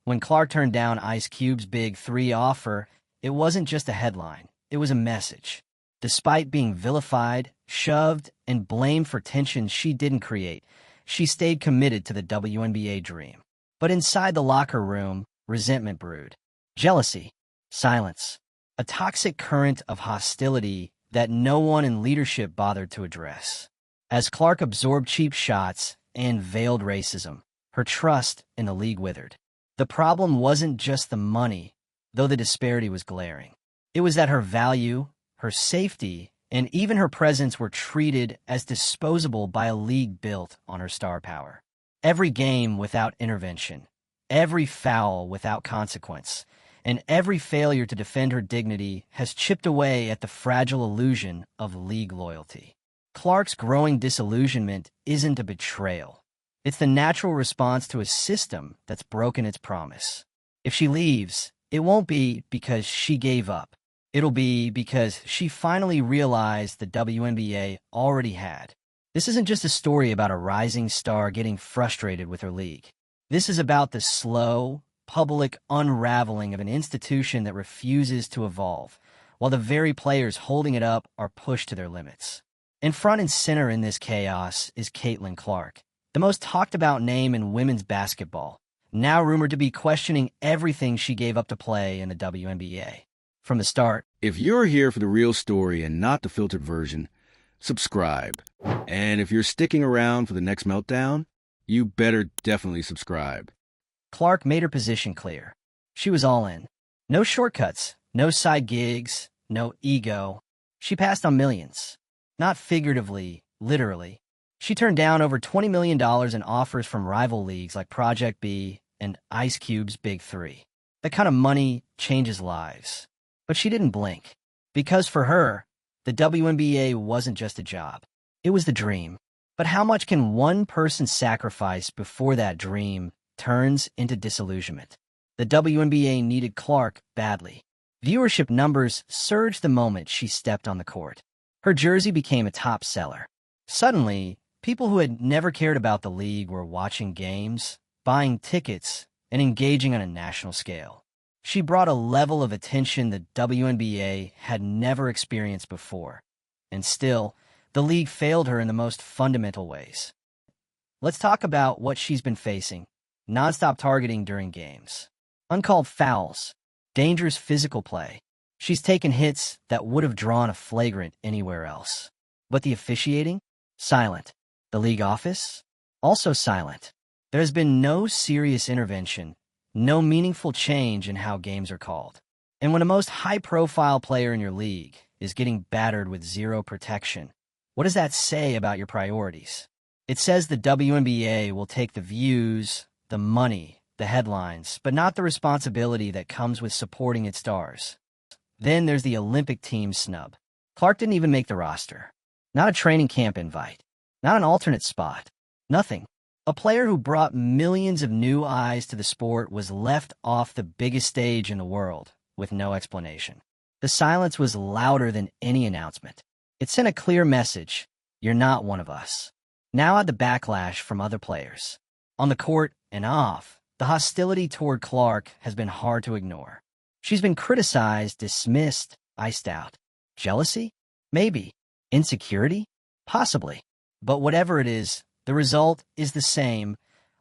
When Clark turned down Ice Cube's big 3 offer, it wasn't just a headline, it was a message. Despite being vilified, shoved, and blamed for tensions she didn't create, she stayed committed to the WNBA dream. But inside the locker room, resentment brewed. Jealousy, silence, a toxic current of hostility that no one in leadership bothered to address. As Clark absorbed cheap shots and veiled racism, her trust in the league withered. The problem wasn't just the money, though the disparity was glaring. It was that her value, her safety, and even her presence were treated as disposable by a league built on her star power. Every game without intervention, every foul without consequence, and every failure to defend her dignity has chipped away at the fragile illusion of league loyalty. Clark's growing disillusionment isn't a betrayal. It's the natural response to a system that's broken its promise. If she leaves, it won't be because she gave up. It'll be because she finally realized the WNBA already had. This isn't just a story about a rising star getting frustrated with her league. This is about the slow, public unraveling of an institution that refuses to evolve, while the very players holding it up are pushed to their limits. And front and center in this chaos is Caitlin Clark, the most talked-about name in women's basketball, now rumored to be questioning everything she gave up to play in the WNBA. From the start, if you're here for the real story and not the filtered version, subscribe. And if you're sticking around for the next meltdown, you better definitely subscribe. Clark made her position clear. She was all in. No shortcuts, no side gigs, no ego. She passed on millions. Not figuratively, literally. She turned down over $20 million in offers from rival leagues like Project B and Ice Cube's Big 3. That kind of money changes lives. But she didn't blink. Because for her, the WNBA wasn't just a job. It was the dream. But how much can one person sacrifice before that dream turns into disillusionment? The WNBA needed Clark badly. Viewership numbers surged the moment she stepped on the court. Her jersey became a top seller. Suddenly, people who had never cared about the league were watching games, buying tickets, and engaging on a national scale. She brought a level of attention the WNBA had never experienced before. And still, the league failed her in the most fundamental ways. Let's talk about what she's been facing. Nonstop targeting during games. Uncalled fouls. Dangerous physical play. She's taken hits that would have drawn a flagrant anywhere else. But the officiating? Silent. The league office? Also silent. There has been no serious intervention, no meaningful change in how games are called. And when the most high-profile player in your league is getting battered with zero protection, what does that say about your priorities? It says the WNBA will take the views, the money, the headlines, but not the responsibility that comes with supporting its stars. Then there's the Olympic team snub. Clark didn't even make the roster. Not a training camp invite. Not an alternate spot. Nothing. A player who brought millions of new eyes to the sport was left off the biggest stage in the world with no explanation. The silence was louder than any announcement. It sent a clear message: you're not one of us. Now add the backlash from other players. On the court and off, the hostility toward Clark has been hard to ignore. She's been criticized, dismissed, iced out. Jealousy? Maybe. Insecurity? Possibly. But whatever it is, the result is the same: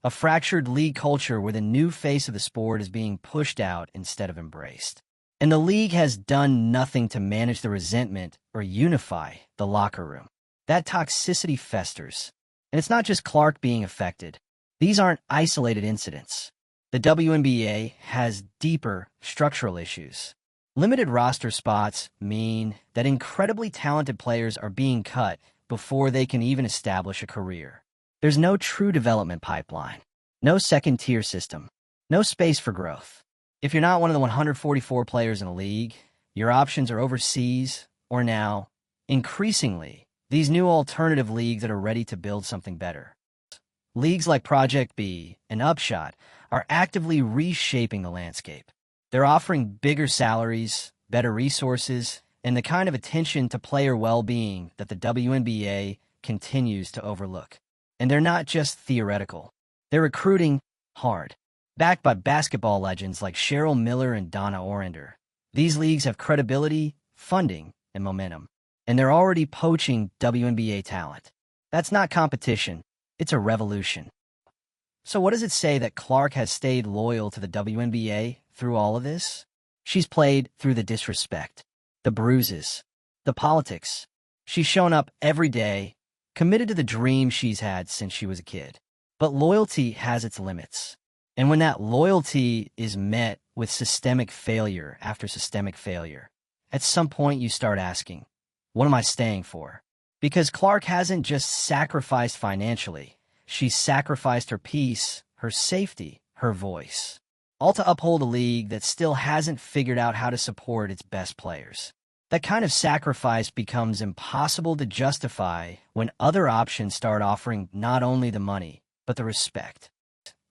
a fractured league culture where the new face of the sport is being pushed out instead of embraced. And the league has done nothing to manage the resentment or unify the locker room. That toxicity festers. And it's not just Clark being affected. These aren't isolated incidents. The WNBA has deeper structural issues. Limited roster spots mean that incredibly talented players are being cut before they can even establish a career. There's no true development pipeline, no second-tier system, no space for growth. If you're not one of the 144 players in the league, your options are overseas or now, increasingly, these new alternative leagues that are ready to build something better. Leagues like Project B and Upshot are actively reshaping the landscape. They're offering bigger salaries, better resources, and the kind of attention to player well-being that the WNBA continues to overlook. And they're not just theoretical. They're recruiting hard. backed by basketball legends like Cheryl Miller and Donna Orander. These leagues have credibility, funding, and momentum, and they're already poaching WNBA talent. That's not competition, it's a revolution. So what does it say that Clark has stayed loyal to the WNBA through all of this? She's played through the disrespect, the bruises, the politics. She's shown up every day, committed to the dream she's had since she was a kid. But loyalty has its limits. And when that loyalty is met with systemic failure after systemic failure, at some point you start asking, what am I staying for? Because Clark hasn't just sacrificed financially. She's sacrificed her peace, her safety, her voice, all to uphold a league that still hasn't figured out how to support its best players. That kind of sacrifice becomes impossible to justify when other options start offering not only the money, but the respect.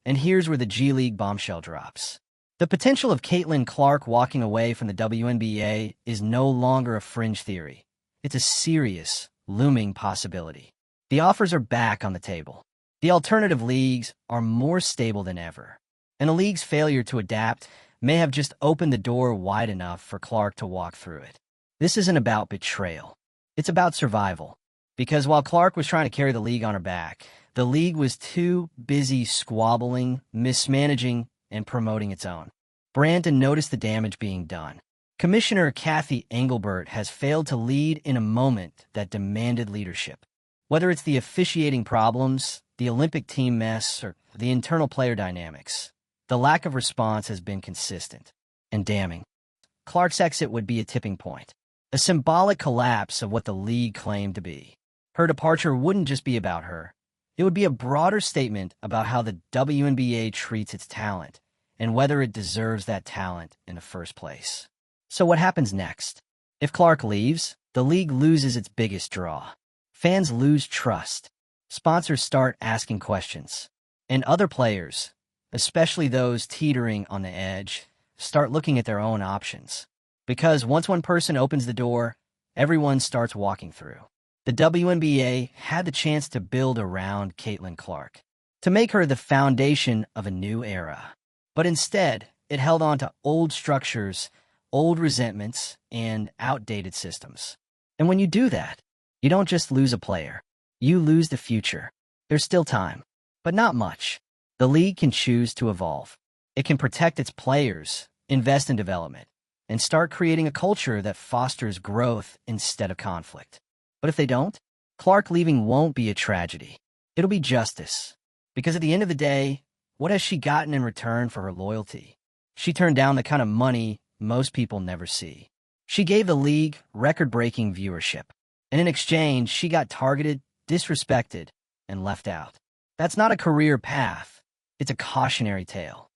And here's where the G League bombshell drops. The potential of Caitlin Clark walking away from the WNBA is no longer a fringe theory. It's a serious, looming possibility. The offers are back on the table. The alternative leagues are more stable than ever. And the league's failure to adapt may have just opened the door wide enough for Clark to walk through it. This isn't about betrayal. It's about survival. Because while Clark was trying to carry the league on her back, the league was too busy squabbling, mismanaging, and promoting its own brand to notice the damage being done. Commissioner Kathy Engelbert has failed to lead in a moment that demanded leadership. Whether it's the officiating problems, the Olympic team mess, or the internal player dynamics, the lack of response has been consistent and damning. Clark's exit would be a tipping point, a symbolic collapse of what the league claimed to be. Her departure wouldn't just be about her. It would be a broader statement about how the WNBA treats its talent and whether it deserves that talent in the first place. So what happens next? If Clark leaves, the league loses its biggest draw. Fans lose trust. Sponsors start asking questions. And other players, especially those teetering on the edge, start looking at their own options. Because once one person opens the door, everyone starts walking through. The WNBA had the chance to build around Caitlin Clark, to make her the foundation of a new era. But instead, it held on to old structures, old resentments, and outdated systems. And when you do that, you don't just lose a player. You lose the future. There's still time, but not much. The league can choose to evolve. It can protect its players, invest in development, and start creating a culture that fosters growth instead of conflict. But if they don't, Clark leaving won't be a tragedy. It'll be justice. Because at the end of the day, what has she gotten in return for her loyalty? She turned down the kind of money most people never see. She gave the league record-breaking viewership. And in exchange, she got targeted, disrespected, and left out. That's not a career path. It's a cautionary tale.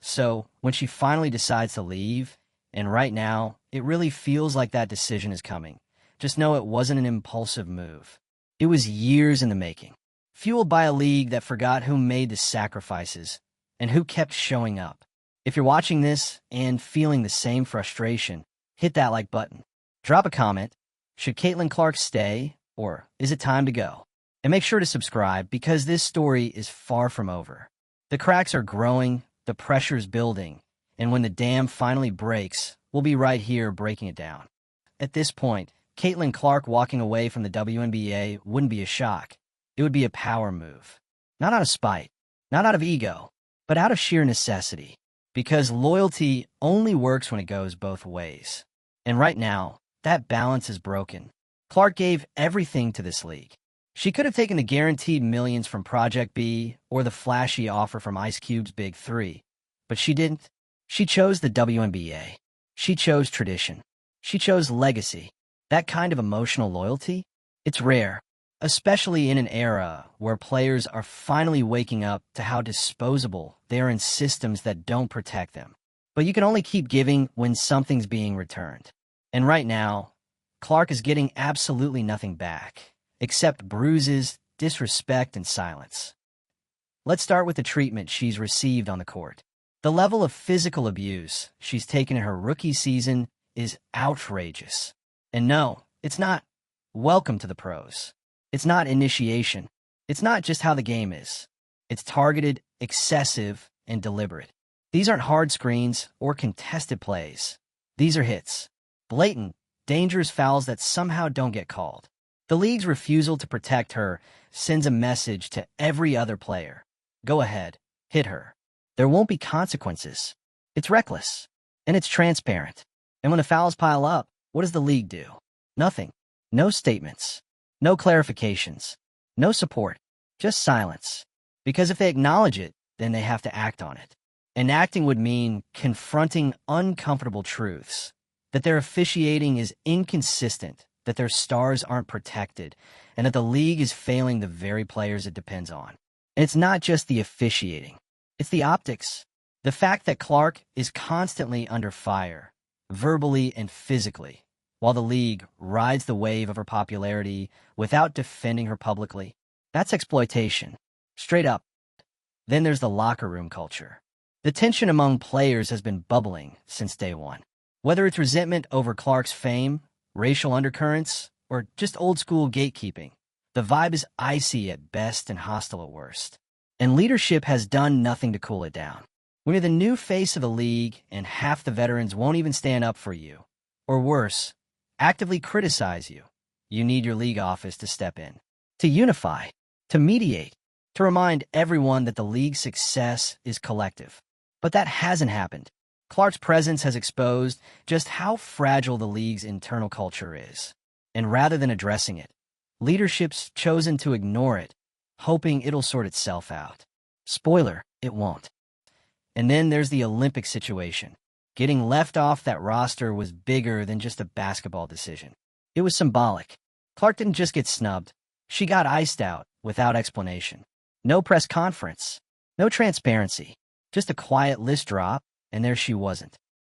So, when she finally decides to leave, and right now, it really feels like that decision is coming, just know it wasn't an impulsive move. It was years in the making, fueled by a league that forgot who made the sacrifices and who kept showing up. If you're watching this and feeling the same frustration, hit that like button. Drop a comment. Should Caitlin Clark stay, or is it time to go? And make sure to subscribe because this story is far from over. The cracks are growing, the pressure's building, and when the dam finally breaks, we'll be right here breaking it down. At this point, Caitlin Clark walking away from the WNBA wouldn't be a shock. It would be a power move. Not out of spite, not out of ego, but out of sheer necessity. Because loyalty only works when it goes both ways. And right now, that balance is broken. Clark gave everything to this league. She could have taken the guaranteed millions from Project B or the flashy offer from Ice Cube's Big Three, but she didn't. She chose the WNBA. She chose tradition. She chose legacy. That kind of emotional loyalty, it's rare, especially in an era where players are finally waking up to how disposable they are in systems that don't protect them. But you can only keep giving when something's being returned. And right now, Clark is getting absolutely nothing back, except bruises, disrespect, and silence. Let's start with the treatment she's received on the court. The level of physical abuse she's taken in her rookie season is outrageous. And no, it's not welcome to the pros. It's not initiation. It's not just how the game is. It's targeted, excessive, and deliberate. These aren't hard screens or contested plays. These are hits. Blatant, dangerous fouls that somehow don't get called. The league's refusal to protect her sends a message to every other player. Go ahead, hit her. There won't be consequences. It's reckless. And it's transparent. And when the fouls pile up, what does the league do? Nothing. No statements. No clarifications. No support. Just silence. Because if they acknowledge it, then they have to act on it. And acting would mean confronting uncomfortable truths. That their officiating is inconsistent, that their stars aren't protected, and that the league is failing the very players it depends on. And it's not just the officiating. It's the optics. The fact that Clark is constantly under fire, verbally and physically, while the league rides the wave of her popularity without defending her publicly. That's exploitation. Straight up. Then there's the locker room culture. The tension among players has been bubbling since day one. Whether it's resentment over Clark's fame, racial undercurrents, or just old-school gatekeeping, the vibe is icy at best and hostile at worst. And leadership has done nothing to cool it down. When you're the new face of the league and half the veterans won't even stand up for you, or worse, actively criticize you, you need your league office to step in, to unify, to mediate, to remind everyone that the league's success is collective. But that hasn't happened. Clark's presence has exposed just how fragile the league's internal culture is. And rather than addressing it, leadership's chosen to ignore it, hoping it'll sort itself out. Spoiler, it won't. And then there's the Olympic situation. Getting left off that roster was bigger than just a basketball decision. It was symbolic. Clark didn't just get snubbed. She got iced out without explanation. No press conference. No transparency. Just a quiet list drop, and there she wasn't.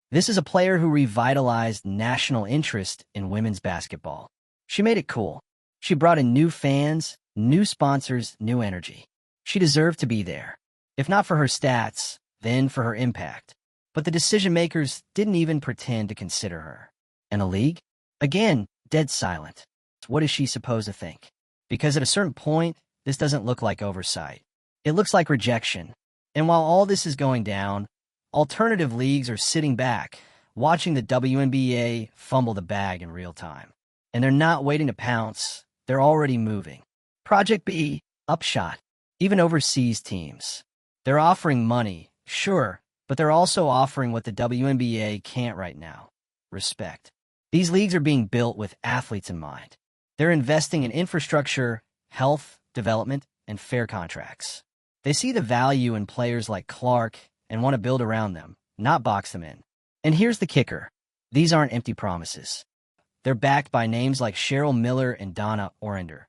This is a player who revitalized national interest in women's basketball. She made it cool. She brought in new fans, new sponsors, new energy. She deserved to be there. If not for her stats, then for her impact. But the decision-makers didn't even pretend to consider her. And the league? Again, dead silent. What is she supposed to think? Because at a certain point, this doesn't look like oversight. It looks like rejection. And while all this is going down, alternative leagues are sitting back, watching the WNBA fumble the bag in real time. And they're not waiting to pounce. They're already moving. Project B, Upshot, even overseas teams. They're offering money, sure, but they're also offering what the WNBA can't right now: respect. These leagues are being built with athletes in mind. They're investing in infrastructure, health, development, and fair contracts. They see the value in players like Clark and want to build around them, not box them in. And here's the kicker. These aren't empty promises. They're backed by names like Cheryl Miller and Donna Orender,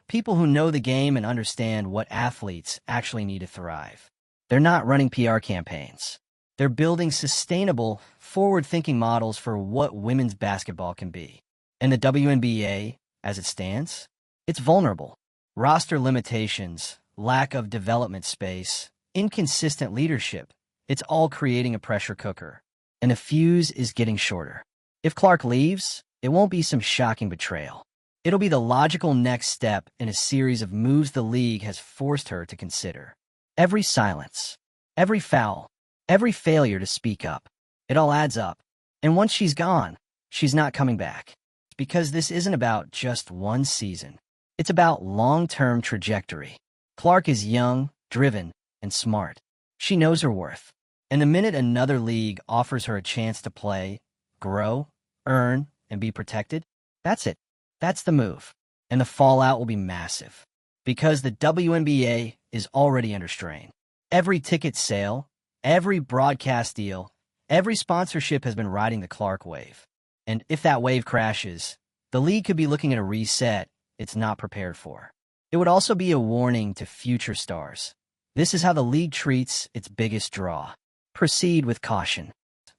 people who know the game and understand what athletes actually need to thrive. They're not running PR campaigns. They're building sustainable, forward-thinking models for what women's basketball can be. And the WNBA, as it stands, it's vulnerable. Roster limitations, lack of development space, inconsistent leadership, it's all creating a pressure cooker. And the fuse is getting shorter. If Clark leaves, it won't be some shocking betrayal. It'll be the logical next step in a series of moves the league has forced her to consider. Every silence, every foul, every failure to speak up, it all adds up. And once she's gone, she's not coming back. Because this isn't about just one season. It's about long-term trajectory. Clark is young, driven, and smart. She knows her worth. And the minute another league offers her a chance to play, grow, earn, and be protected, that's it. That's the move. And the fallout will be massive. Because the WNBA is already under strain. Every ticket sale, every broadcast deal, every sponsorship has been riding the Clark wave. And if that wave crashes, the league could be looking at a reset it's not prepared for. It would also be a warning to future stars. This is how the league treats its biggest draw. Proceed with caution.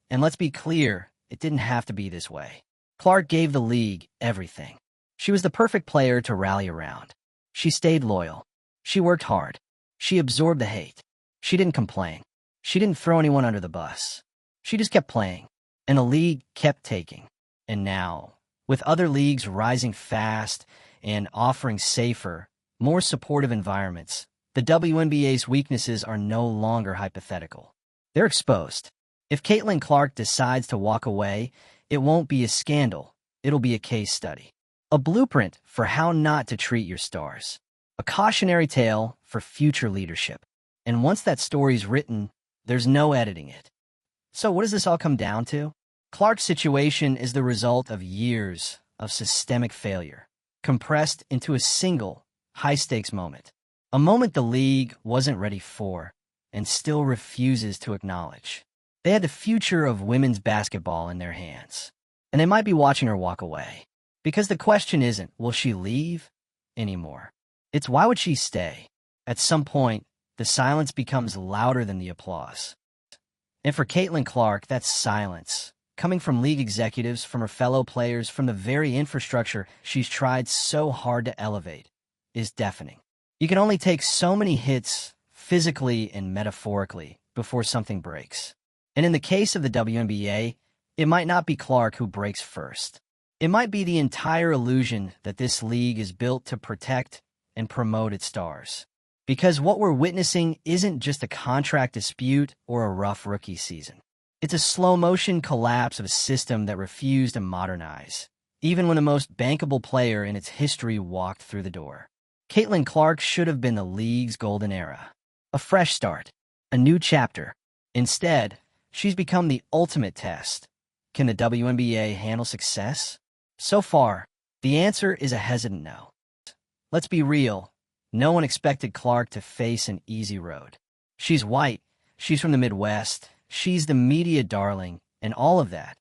And let's be clear, it didn't have to be this way. Clark gave the league everything. She was the perfect player to rally around. She stayed loyal. She worked hard. She absorbed the hate. She didn't complain. She didn't throw anyone under the bus. She just kept playing. And the league kept taking. And now, with other leagues rising fast and offering safer, more supportive environments, the WNBA's weaknesses are no longer hypothetical. They're exposed. If Caitlin Clark decides to walk away, it won't be a scandal. It'll be a case study. A blueprint for how not to treat your stars. A cautionary tale for future leadership. And once that story's written, there's no editing it. So what does this all come down to? Clark's situation is the result of years of systemic failure, compressed into a single, high-stakes moment. A moment the league wasn't ready for and still refuses to acknowledge. They had the future of women's basketball in their hands, and they might be watching her walk away. Because the question isn't, will she leave anymore? It's, why would she stay? At some point, the silence becomes louder than the applause. And for Caitlin Clark, that's silence, coming from league executives, from her fellow players, from the very infrastructure she's tried so hard to elevate, is deafening. You can only take so many hits, physically and metaphorically, before something breaks. And in the case of the WNBA, it might not be Clark who breaks first. It might be the entire illusion that this league is built to protect and promote its stars. Because what we're witnessing isn't just a contract dispute or a rough rookie season. It's a slow-motion collapse of a system that refused to modernize, even when the most bankable player in its history walked through the door. Caitlin Clark should have been the league's golden era. A fresh start, a new chapter. Instead, she's become the ultimate test. Can the WNBA handle success? So far, the answer is a hesitant no. Let's be real. No one expected Clark to face an easy road. She's white, she's from the Midwest, she's the media darling, and all of that,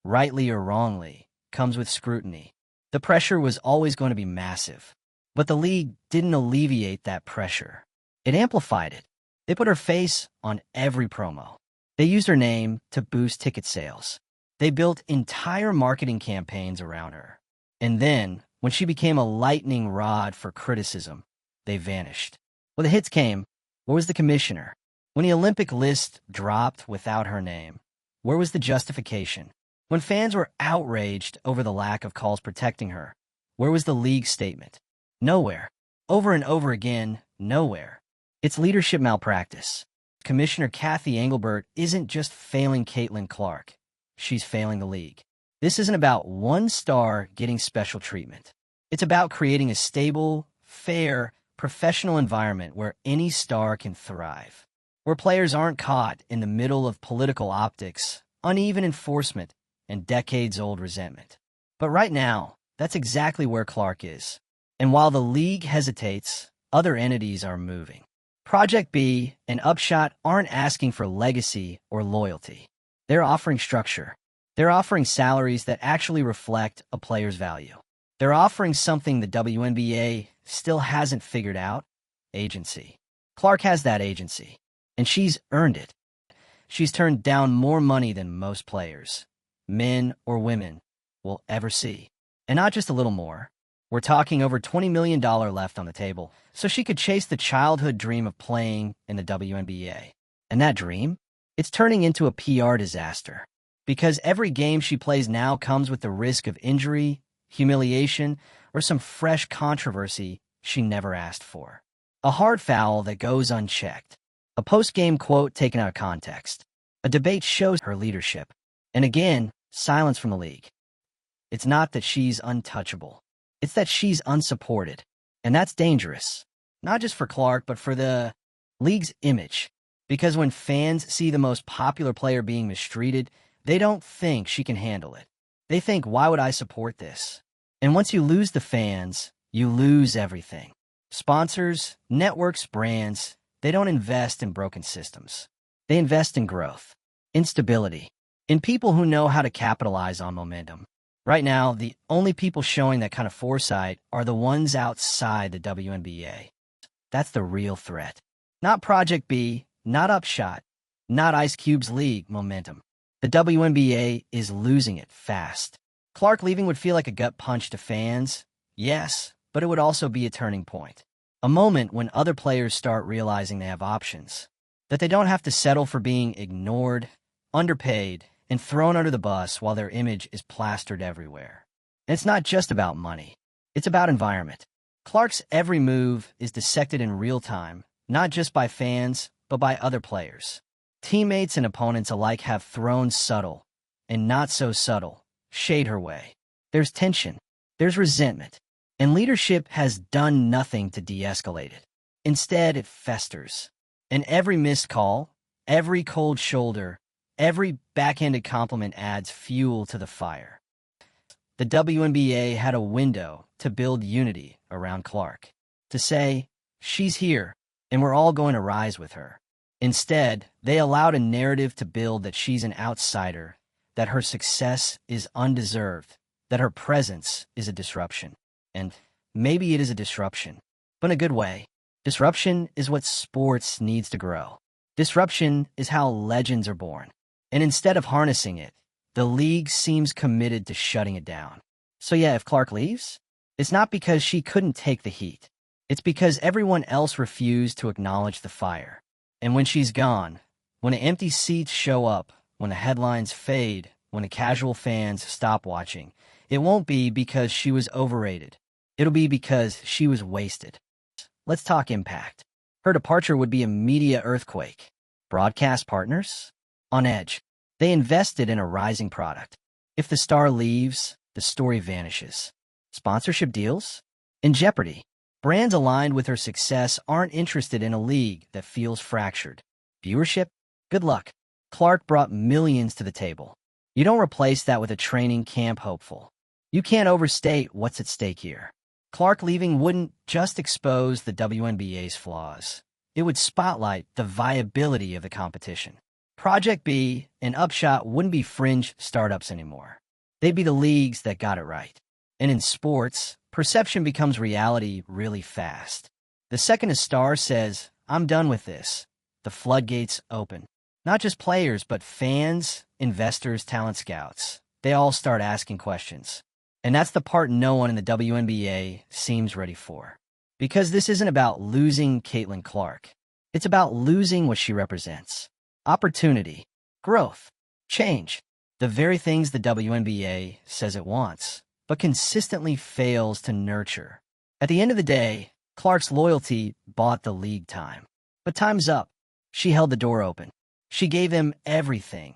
rightly or wrongly, comes with scrutiny. The pressure was always going to be massive. But the league didn't alleviate that pressure. It amplified it. They put her face on every promo. They used her name to boost ticket sales. They built entire marketing campaigns around her. And then, when she became a lightning rod for criticism, they vanished. When the hits came, where was the commissioner? When the Olympic list dropped without her name, where was the justification? When fans were outraged over the lack of calls protecting her, where was the league's statement? Nowhere. Over and over again, nowhere. It's leadership malpractice. Commissioner Kathy Engelbert isn't just failing Caitlin Clark. She's failing the league. This isn't about one star getting special treatment. It's about creating a stable, fair, professional environment where any star can thrive. Where players aren't caught in the middle of political optics, uneven enforcement, and decades-old resentment. But right now, that's exactly where Clark is. And while the league hesitates, other entities are moving. Project B and Upshot aren't asking for legacy or loyalty. They're offering structure. They're offering salaries that actually reflect a player's value. They're offering something the WNBA still hasn't figured out: agency. Clark has that agency, and she's earned it. She's turned down more money than most players, men or women, will ever see. And not just a little more. We're talking over $20 million left on the table, so she could chase the childhood dream of playing in the WNBA. And that dream? It's turning into a PR disaster. Because every game she plays now comes with the risk of injury, humiliation, or some fresh controversy she never asked for. A hard foul that goes unchecked. A post-game quote taken out of context. A debate shows her leadership. And again, silence from the league. It's not that she's untouchable. It's that she's unsupported. And that's dangerous. Not just for Clark, but for the league's image. Because when fans see the most popular player being mistreated, they don't think she can handle it. They think, why would I support this? And once you lose the fans, you lose everything. Sponsors, networks, brands, they don't invest in broken systems. They invest in growth, in stability, in people who know how to capitalize on momentum. Right now, the only people showing that kind of foresight are the ones outside the WNBA. That's the real threat. Not Project B, not Upshot, not Ice Cube's league momentum. The WNBA is losing it fast. Clark leaving would feel like a gut punch to fans, yes, but it would also be a turning point. A moment when other players start realizing they have options, that they don't have to settle for being ignored, underpaid, and thrown under the bus while their image is plastered everywhere. And it's not just about money. It's about environment. Clark's every move is dissected in real time, not just by fans, but by other players. Teammates and opponents alike have thrown subtle, and not so subtle, shade her way. There's tension, there's resentment, and leadership has done nothing to de-escalate it. Instead, it festers. And every missed call, every cold shoulder, every backhanded compliment adds fuel to the fire. The WNBA had a window to build unity around Clark, to say, she's here, and we're all going to rise with her. Instead, they allowed a narrative to build that she's an outsider, that her success is undeserved, that her presence is a disruption. And maybe it is a disruption, but in a good way. Disruption is what sports needs to grow. Disruption is how legends are born. And instead of harnessing it, the league seems committed to shutting it down. So yeah, if Clark leaves, it's not because she couldn't take the heat. It's because everyone else refused to acknowledge the fire. And when she's gone, when the empty seats show up, when the headlines fade, when the casual fans stop watching, it won't be because she was overrated. It'll be because she was wasted. Let's talk impact. Her departure would be a media earthquake. Broadcast partners? On edge. They invested in a rising product. If the star leaves, the story vanishes. Sponsorship deals? In jeopardy. Brands aligned with her success aren't interested in a league that feels fractured. Viewership? Good luck. Clark brought millions to the table. You don't replace that with a training camp hopeful. You can't overstate what's at stake here. Clark leaving wouldn't just expose the WNBA's flaws. It would spotlight the viability of the competition. Project B and Upshot wouldn't be fringe startups anymore. They'd be the leagues that got it right. And in sports, perception becomes reality really fast. The second a star says, I'm done with this, the floodgates open. Not just players, but fans, investors, talent scouts. They all start asking questions. And that's the part no one in the WNBA seems ready for. Because this isn't about losing Caitlin Clark. It's about losing what she represents. Opportunity, growth, change. The very things the WNBA says it wants, but consistently fails to nurture. At the end of the day, Clark's loyalty bought the league time. But time's up. She held the door open. She gave him everything.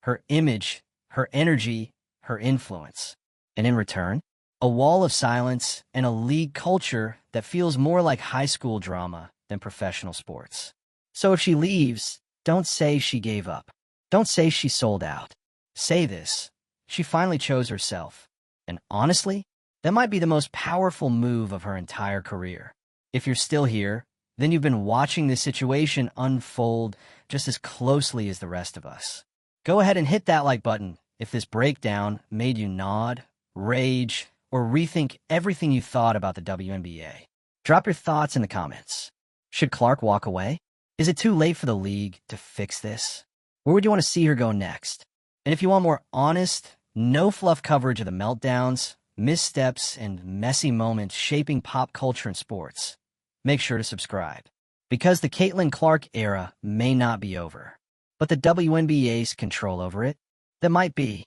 Her image, her energy, her influence. And in return, a wall of silence and a league culture that feels more like high school drama than professional sports. So if she leaves, don't say she gave up. Don't say she sold out. Say this: she finally chose herself. And honestly, that might be the most powerful move of her entire career. If you're still here, then you've been watching this situation unfold just as closely as the rest of us. Go ahead and hit that like button if this breakdown made you nod, rage, or rethink everything you thought about the WNBA. Drop your thoughts in the comments. Should Clark walk away? Is it too late for the league to fix this? Where would you want to see her go next? And if you want more honest, no-fluff coverage of the meltdowns, missteps, and messy moments shaping pop culture and sports, make sure to subscribe. Because the Caitlin Clark era may not be over, but the WNBA's control over it, that might be.